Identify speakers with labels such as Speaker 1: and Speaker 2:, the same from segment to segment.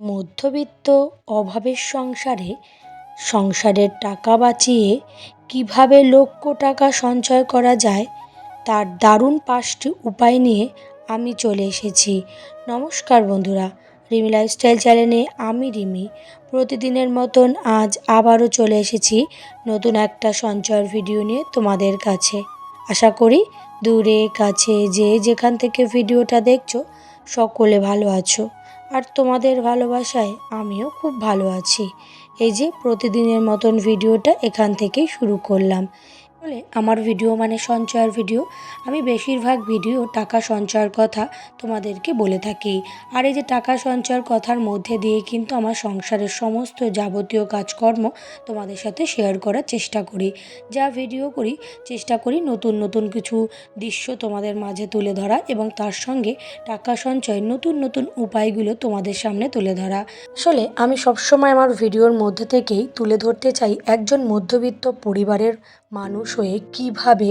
Speaker 1: মধ্যবিত্ত অভাবের সংসারের টাকা বাঁচিয়ে কীভাবে লক্ষ টাকা সঞ্চয় করা যায় তার দারুণ 5টি উপায় নিয়ে আমি চলে এসেছি। নমস্কার বন্ধুরা, রিমি লাইফস্টাইল চ্যানেলে আমি রিমি প্রতিদিনের মতন আজ আবারও চলে এসেছি নতুন একটা সঞ্চয়ের ভিডিও নিয়ে তোমাদের কাছে। আশা করি দূরে কাছে যে যেখান থেকে ভিডিওটা দেখছো সকলে ভালো আছো, আর তোমাদের ভালোবাসায় আমিও খুব ভালো আছি। এই যে প্রতিদিনের মতন ভিডিওটা এখান থেকেই শুরু করলাম। বলে আমার ভিডিও মানে সঞ্চয়ের ভিডিও, আমি বেশিরভাগ ভিডিও টাকা সঞ্চয়ের কথা তোমাদেরকে বলে থাকি। আর এই যে টাকা সঞ্চয়ের কথার মধ্যে দিয়ে কিন্তু আমার সংসারের সমস্ত যাবতীয় কাজকর্ম তোমাদের সাথে শেয়ার করার চেষ্টা করি। যা ভিডিও করি চেষ্টা করি নতুন নতুন কিছু দৃশ্য তোমাদের মাঝে তুলে ধরা এবং তার সঙ্গে টাকা সঞ্চয়ের নতুন নতুন উপায়গুলো তোমাদের সামনে তুলে ধরা। আসলে আমি সবসময় আমার ভিডিওর মধ্যে থেকেই তুলে ধরতে চাই একজন মধ্যবিত্ত পরিবারের মানুষ হয়ে কিভাবে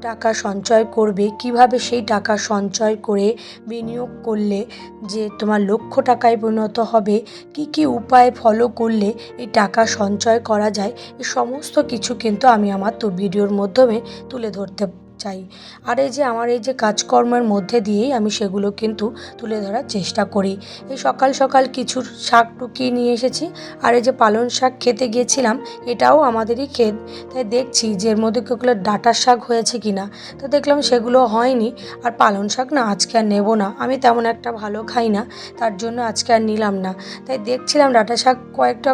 Speaker 1: টাকা সঞ্চয় করবে, কিভাবে সেই টাকা সঞ্চয় করে বিনিয়োগ করলে যে তোমার লক্ষ টাকায় পরিণত হবে, কি কি উপায় ফলো করলে এই টাকা সঞ্চয় করা যায়, এই সমস্ত কিছু কিন্তু আমি আমার ভিডিওর মাধ্যমে তুলে ধরতে চাই। আর এই যে আমার এই যে কাজকর্মের মধ্যে দিয়েই আমি সেগুলো কিন্তু তুলে ধরার চেষ্টা করি। এই সকাল সকাল কিছু শাক টুকিয়ে নিয়ে এসেছি, আর এই যে পালং শাক খেতে গিয়েছিলাম, এটাও আমাদেরই ক্ষেত, তাই দেখছি যে এর মধ্যে কেউগুলো ডাঁটার শাক হয়েছে কিনা। তো দেখলাম সেগুলো হয়নি। আর পালং শাক না আজকে আর নেবো না, আমি তেমন একটা ভালো খাই না, তার জন্য আজকে আর নিলাম না। তাই দেখছিলাম ডাঁটা শাক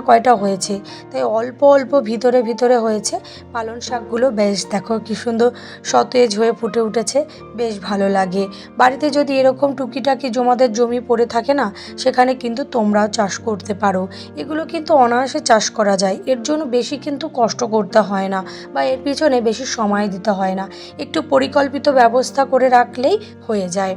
Speaker 1: কয়টা হয়েছে, তাই অল্প অল্প ভিতরে ভিতরে হয়েছে। পালং শাকগুলো বেশ দেখো কি সুন্দর সতেজ হয়ে ফুটে উঠেছে, বেশ ভালো লাগে। বাড়িতে যদি এরকম টুকিটাকি জমাদের জমি পড়ে থাকে না, সেখানে কিন্তু তোমরাও চাষ করতে পারো। এগুলো কিন্তু অনায়াসে চাষ করা যায়, এর জন্য বেশি কিন্তু কষ্ট করতে হয় না বা এর পিছনে বেশি সময় দিতে হয় না, একটু পরিকল্পিত ব্যবস্থা করে রাখলেই হয়ে যায়।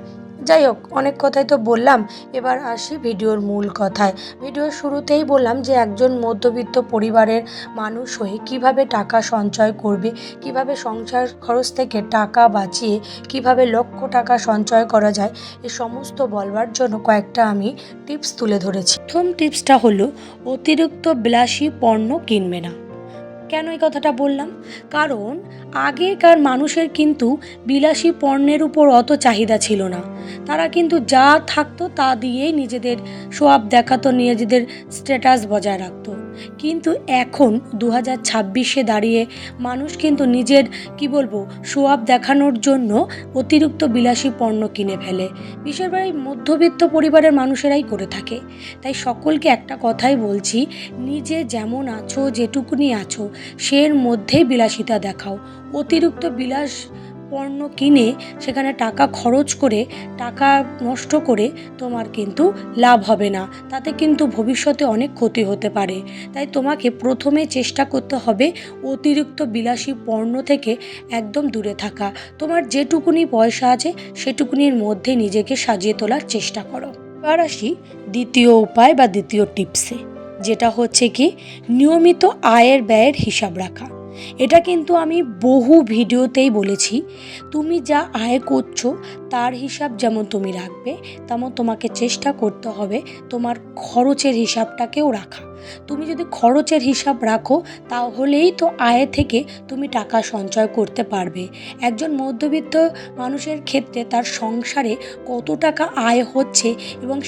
Speaker 1: যাই হোক, অনেক কথাই তো বললাম, এবার আসি ভিডিওর মূল কথায়। ভিডিওর শুরুতেই বললাম যে একজন মধ্যবিত্ত পরিবারের মানুষ হয়ে কিভাবে টাকা সঞ্চয় করবে, কিভাবে সংসার খরচ থেকে টাকা বাঁচিয়ে কিভাবে লক্ষ টাকা সঞ্চয় করা যায়, এই সমস্ত বলবার জন্য কয়েকটা আমি টিপস তুলে ধরেছি। প্রথম টিপসটা হলো অতিরিক্ত বিলাসী পণ্য কিনবে না। কেন এই কথাটা বললাম? কারণ আগেকার মানুষের কিন্তু বিলাসী পণ্যের উপর অত চাহিদা ছিল না। তারা কিন্তু যা থাকতো তা দিয়েই নিজেদের শো অফ দেখাতো, নিজেদের স্ট্যাটাস বজায় রাখতো। কিন্তু এখন 2026-এ দাঁড়িয়ে মানুষ কিন্তু নিজের শো অফ দেখানোর জন্য অতিরিক্ত বিলাসী পণ্য কিনে ফেলে। বেশিরভাগ মধ্যবিত্ত পরিবারের মানুষেরাই করে থাকে। তাই সকলকে একটা কথাই বলছি, নিজে যেমন আছো, যেটুকুনি আছো, সের মধ্যেই বিলাসিতা দেখাও। অতিরিক্ত বিলাস পণ্য কিনে সেখানে টাকা খরচ করে, টাকা নষ্ট করে তোমার কিন্তু লাভ হবে না, তাতে কিন্তু ভবিষ্যতে অনেক ক্ষতি হতে পারে। তাই তোমাকে প্রথমে চেষ্টা করতে হবে অতিরিক্ত বিলাসী পণ্য থেকে একদম দূরে থাকা। তোমার যেটুকুনি পয়সা আছে সেটুকুনির মধ্যে নিজেকে সাজিয়ে তোলার চেষ্টা করো। এবার আসি দ্বিতীয় উপায় বা দ্বিতীয় টিপসে, যেটা হচ্ছে কি নিয়মিত আয়ের ব্যয়ের হিসাব রাখা। এটা কিন্তু আমি বহু ভিডিওতেই বলেছি, তুমি যা আয় করছো তার হিসাব যেমন তুমি রাখবে, তেমন তোমাকে চেষ্টা করতে হবে তোমার খরচের হিসাবটাকেও রাখা। তুমি যদি খরচের হিসাব রাখো তাহলেই তো আয় থেকে তুমি টাকা সঞ্চয় করতে পারবে। একজন মধ্যবিত্ত মানুষের ক্ষেত্রে তার সংসারে কত টাকা আয় হচ্ছে এবং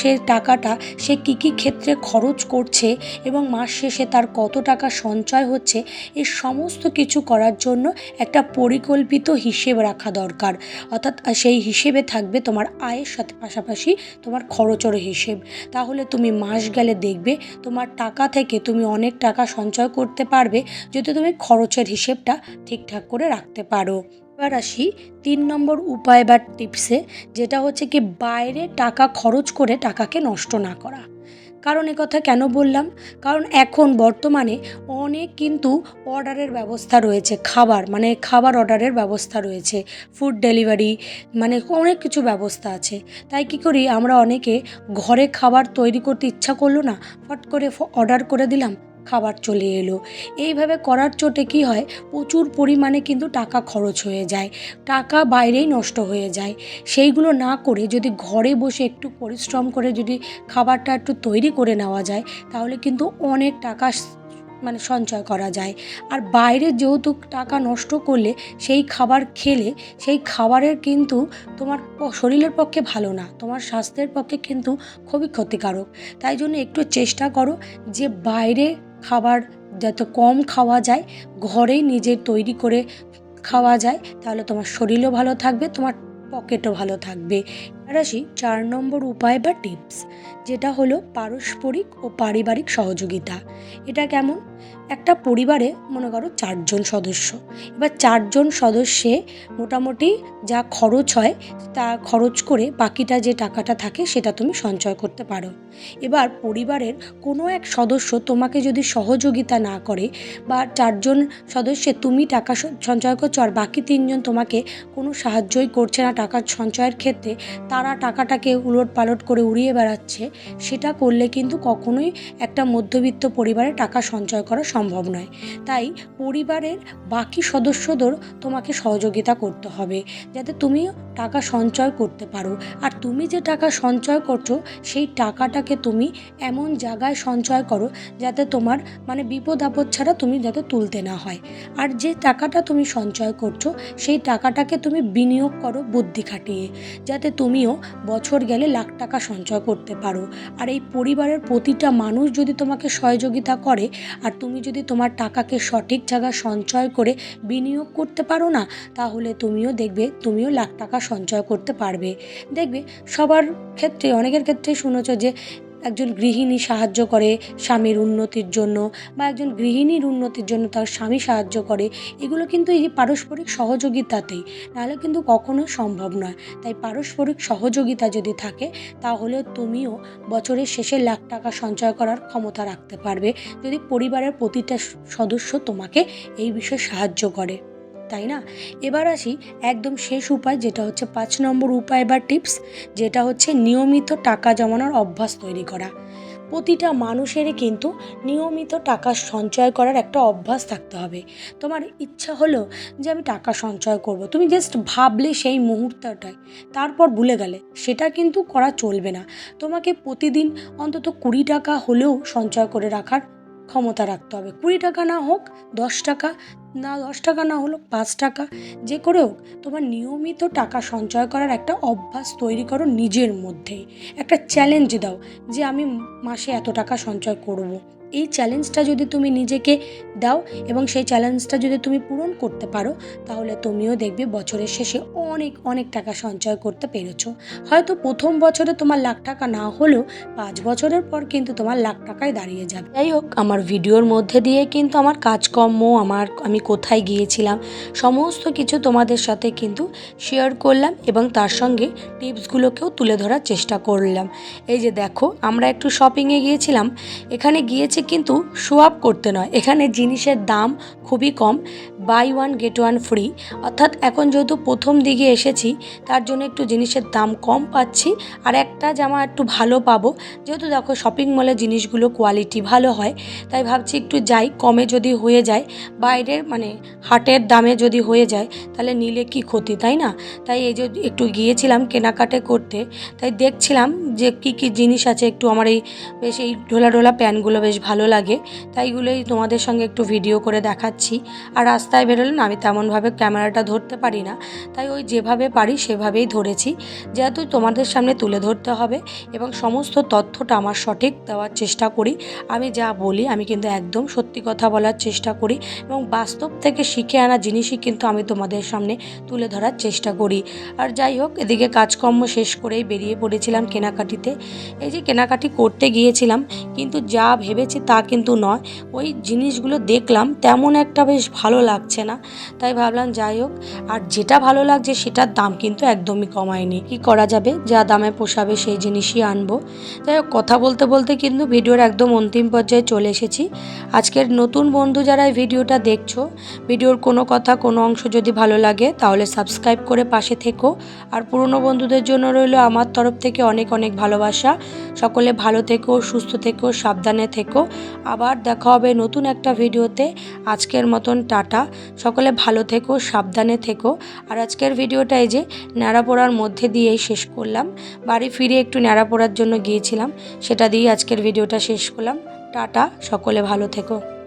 Speaker 1: সে টাকাটা সে কী কী ক্ষেত্রে খরচ করছে এবং মাস শেষে তার কত টাকা সঞ্চয় হচ্ছে, এই সমস্ত কিছু করার জন্য একটা পরিকল্পিত হিসেব রাখা দরকার। অর্থাৎ সেই হিসেবে থাকবে তোমার আয়ের সাথে পাশাপাশি তোমার খরচেরও হিসেব। তাহলে তুমি মাস গেলে দেখবে তোমার টাকা থেকে তুমি অনেক টাকা সঞ্চয় করতে পারবে, যদি তুমি খরচের হিসেবটা ঠিকঠাক করে রাখতে পারো। এবার আসি 3 নম্বর উপায় বা টিপসে, যেটা হচ্ছে কি বাইরে টাকা খরচ করে টাকাকে নষ্ট না করা। কারণ কথা কেন বললাম? কারণ এখন বর্তমানে অনেক কিন্তু অর্ডারের ব্যবস্থা রয়েছে, খাবার অর্ডারের ব্যবস্থা রয়েছে, ফুড ডেলিভারি, অনেক কিছু ব্যবস্থা আছে। তাই কী করি আমরা অনেকে, ঘরে খাবার তৈরি করতে ইচ্ছা করলো না, ফট করে অর্ডার করে দিলাম, খাবার চলে এলো। এইভাবে করার চোটে কি হয়, প্রচুর পরিমাণে কিন্তু টাকা খরচ হয়ে যায়, টাকা বাইরেই নষ্ট হয়ে যায়। সেইগুলো না করে যদি ঘরে বসে একটু পরিশ্রম করে যদি খাবারটা একটু তৈরি করে নেওয়া যায়, তাহলে কিন্তু অনেক টাকা সঞ্চয় করা যায়। আর বাইরে যেহেতু টাকা নষ্ট করলে সেই খাবার খেলে সেই খাবারের কিন্তু তোমার শরীরের পক্ষে ভালো না, তোমার স্বাস্থ্যের পক্ষে কিন্তু খুবই ক্ষতিকারক। তাই জন্য একটু চেষ্টা করো যে বাইরে খাবার যত কম খাওয়া যায়, ঘরেই নিজের তৈরি করে খাওয়া যায়, তাহলে তোমার শরীরও ভালো থাকবে, তোমার পকেটও ভালো থাকবে। এবার আসি 4 নম্বর উপায় বা টিপস, যেটা হলো পারস্পরিক ও পারিবারিক সহযোগিতা। এটা কেমন? একটা পরিবারে মনে করো 4 জন সদস্য। এবার 4 জন সদস্যে মোটামুটি যা খরচ হয় তা খরচ করে বাকিটা যে টাকাটা থাকে সেটা তুমি সঞ্চয় করতে পারো। এবার পরিবারের কোনো এক সদস্য তোমাকে যদি সহযোগিতা না করে, বা 4 জন সদস্যে তুমি টাকা সঞ্চয় করছো আর বাকি 3 জন তোমাকে কোনো সাহায্যই করছে না টাকা সঞ্চয়ের ক্ষেত্রে, তারা টাকাটাকে উলটপালট করে উড়িয়ে বেড়াচ্ছে, সেটা করলে কিন্তু কখনোই একটা মধ্যবিত্ত পরিবারে টাকা সঞ্চয় করা সম্ভব নয়। তাই পরিবারের বাকি সদস্যদের তোমাকে সহযোগিতা করতে হবে, যাতে তুমিও টাকা সঞ্চয় করতে পারো। আর তুমি যে টাকা সঞ্চয় করছো সেই টাকাটাকে তুমি এমন জায়গায় সঞ্চয় করো যাতে তোমার বিপদ আপদ ছাড়া তুমি যাতে তুলতে না হয়। আর যে টাকাটা তুমি সঞ্চয় করছো সেই টাকাটাকে তুমি বিনিয়োগ করো বুদ্ধি খাটিয়ে, যাতে তুমিও বছর গেলে লাখ টাকা সঞ্চয় করতে পারো। আর এই পরিবারের প্রতিটা মানুষ যদি তোমাকে সহযোগিতা করে আর তুমি যদি তোমার টাকাকে সঠিক জায়গায় সঞ্চয় করে বিনিয়োগ করতে পারো না, তাহলে তুমিও লাখ টাকা সঞ্চয় করতে পারবে। দেখবে সবার ক্ষেত্রে, অনেকের ক্ষেত্রে শুনেছ যে একজন গৃহিণী সাহায্য করে স্বামীর উন্নতির জন্য, বা একজন গৃহিণীর উন্নতির জন্য তার স্বামী সাহায্য করে। এগুলো কিন্তু এই পারস্পরিক সহযোগিতাতেই, নাহলে কিন্তু কখনো সম্ভব নয়। তাই পারস্পরিক সহযোগিতা যদি থাকে, তাহলে তুমিও বছরের শেষে লাখ টাকা সঞ্চয় করার ক্ষমতা রাখতে পারবে, যদি পরিবারের প্রতিটা সদস্য তোমাকে এই বিষয়ে সাহায্য করে, তাই না? এবার আসি একদম শেষ উপায়, যেটা হচ্ছে 5 নম্বর উপায় বা টিপস, যেটা হচ্ছে নিয়মিত টাকা জমানোর অভ্যাস তৈরি করা। প্রতিটা মানুষেরই কিন্তু নিয়মিত টাকা সঞ্চয় করার একটা অভ্যাস থাকতে হবে। তোমার ইচ্ছা হলো যে আমি টাকা সঞ্চয় করব, তুমি জাস্ট ভাবলে সেই মুহূর্তটায়, তারপর ভুলে গেলে, সেটা কিন্তু করা চলবে না। তোমাকে প্রতিদিন অন্তত 20 টাকা হলেও সঞ্চয় করে রাখার ক্ষমতা রাখতে হবে। 20 টাকা না হোক 10 টাকা, 10 টাকা না হলো 5 টাকা, যে করে হোক তোমার নিয়মিত টাকা সঞ্চয় করার একটা অভ্যাস তৈরি করো নিজের মধ্যেই। একটা চ্যালেঞ্জ দাও যে আমি মাসে এত টাকা সঞ্চয় করব। এই চ্যালেঞ্জটা যদি তুমি নিজেকে দাও এবং সেই চ্যালেঞ্জটা যদি তুমি পূরণ করতে পারো, তাহলে তুমিও দেখবে বছরের শেষে অনেক অনেক টাকা সঞ্চয় করতে পেরেছো। হয়তো প্রথম বছরে তোমার লাখ টাকা না হলেও 5 বছরের পর কিন্তু তোমার লাখ টাকায় দাঁড়িয়ে যাবে। যাই হোক, আমার ভিডিওর মধ্যে দিয়ে কিন্তু আমার কাজকর্ম, আমি কোথায় গিয়েছিলাম, সমস্ত কিছু তোমাদের সাথে কিন্তু শেয়ার করলাম এবং তার সঙ্গে টিপসগুলোকেও তুলে ধরার চেষ্টা করলাম। এই যে দেখো, আমরা একটু শপিংয়ে গিয়েছিলাম। এখানে গিয়েছি কিন্তু শো আপ করতে নয়, এখানে জিনিসের দাম খুবই কম, বাই 1 গেট 1 ফ্রি। অর্থাৎ এখন যেহেতু প্রথম দিকে এসেছি, তার জন্য একটু জিনিসের দাম কম পাচ্ছি, আর একটা জামা একটু ভালো পাবো। যেহেতু দেখো শপিং মলে জিনিসগুলো কোয়ালিটি ভালো হয়, তাই ভাবছি একটু যাই, কমে যদি হয়ে যায়, বাইরের হাটের দামে যদি হয়ে যায়, তাহলে নিলে কি ক্ষতি, তাই না? তাই এই যে একটু গিয়েছিলাম কেনাকাটা করতে, তাই দেখছিলাম যে কি কি জিনিস আছে। একটু আমার বেশ এই ঢোলা ঢোলা প্যান্টগুলো বেশ ভালো লাগে, তাই এগুলোই তোমাদের সঙ্গে একটু ভিডিও করে দেখাচ্ছি। আর রাস্তায় বেরোলে না আমি তেমনভাবে ক্যামেরাটা ধরতে পারি না, তাই ওই যেভাবে পারি সেভাবেই ধরেছি, যেহেতু তোমাদের সামনে তুলে ধরতে হবে এবং সমস্ত তথ্যটা আমার সঠিক দেওয়ার চেষ্টা করি। আমি যা বলি আমি কিন্তু একদম সত্যি কথা বলার চেষ্টা করি, এবং বাস্তব থেকে শিখে আনা জিনিসই কিন্তু আমি তোমাদের সামনে তুলে ধরার চেষ্টা করি। আর যাই হোক, এদিকে কাজকর্ম শেষ করেই বেরিয়ে পড়েছিলাম কেনাকাটিতে। এই যে কেনাকাটি করতে গিয়েছিলাম, কিন্তু যা ভেবেছি তা কিন্তু নয়। ওই জিনিসগুলো দেখলাম তেমন একটা বেশ ভালো লাগছে না, তাই ভাবলাম যাই হোক, আর যেটা ভালো লাগছে সেটার দাম কিন্তু একদমই কমায়নি। কি করা যাবে, যা দামে পোষাবে সেই জিনিসই আনবো। যাই হোক, কথা বলতে বলতে কিন্তু ভিডিওর একদম অন্তিম পর্যায়ে চলে এসেছি। আজকের নতুন বন্ধু যারা এই ভিডিওটা দেখছো, ভিডিওর কোনো কথা কোনো অংশ যদি ভালো লাগে তাহলে সাবস্ক্রাইব করে পাশে থেকো। আর পুরনো বন্ধুদের জন্য রইল আমার তরফ থেকে অনেক অনেক ভালোবাসা। সকলে ভালো থেকো, সুস্থ থেকো, সাবধানে থেকো। আবার দেখা হবে নতুন একটা ভিডিওতে। আজকের মতন টাটা। সকলে ভালো থেকো, সাবধানে থেকো। আর আজকের ভিডিওটা এই যে ন্যাড়াপোড়ার মধ্যে দিয়েই শেষ করলাম। বাড়ি ফিরে একটু ন্যাড়াপোড়ার জন্য গিয়েছিলাম, সেটা দিয়েই আজকের ভিডিওটা শেষ করলাম। টাটা, সকলে ভালো থেকো।